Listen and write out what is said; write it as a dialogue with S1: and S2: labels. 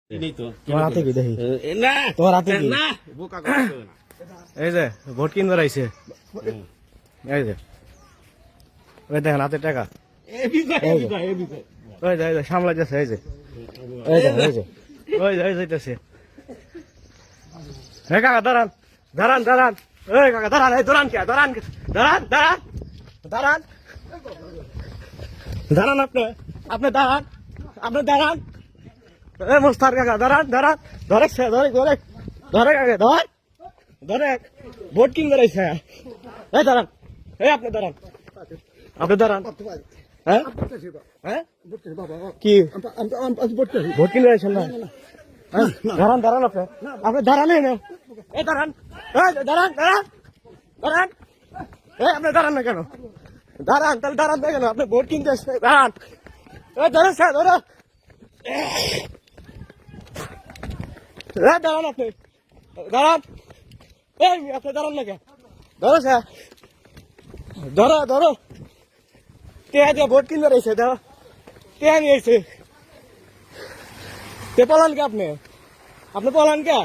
S1: তোমার হাতে কি দেখি তোমার হাতে কি এই যে ভোট কিনবার আইছে এই যে ওই দেখেন হাতে টাকা ওই যে সামলাই যাচ্ছে এই যে এই যে এই যে ওই যে যাইতেছে হ্যাঁ কাকা দাঁড়ান দাঁড়ান দাঁড়ান এই কাকা দাঁড়ান এই দাঁড়ান কে দাঁড়ান দাঁড়ান দাঁড়ান দাঁড়ান দাঁড়ান আপনি দাঁড়ান আপনি দাঁড়ান এ মোস্তার কাকা দাঁড়ান দাঁড়ান ধরে ধরে ধরে ধরে কাকা ধর ধরে ভোট কিন বেড়াইছে এই দাঁড়ান এই আপনি দাঁড়ান হ্যাঁ হ্যাঁ কি ভোট কিন বেড়াইছেন না দাঁড়ান দাঁড়ান আপনি দাঁড়ালেন এই দাঁড়ান দাঁড়ান দাঁড়ান দাঁড়ান এই আপনি দাঁড়ান না কেন দাঁড়ান তাহলে দাঁড়ান না কেন আপনি ভোট কিনতে আসছে দাঁড়ান এই ধরে স্যার ধরো দাঁড়ান আপনি দাঁড়ান এই আপনি দাঁড়ান না কেন ধরো স্যার ধরো ধরো কে দিয়ে ভোট কিনতে রয়েছে ধরো কে নিয়েছে কে পলান কে আপনি পলান কে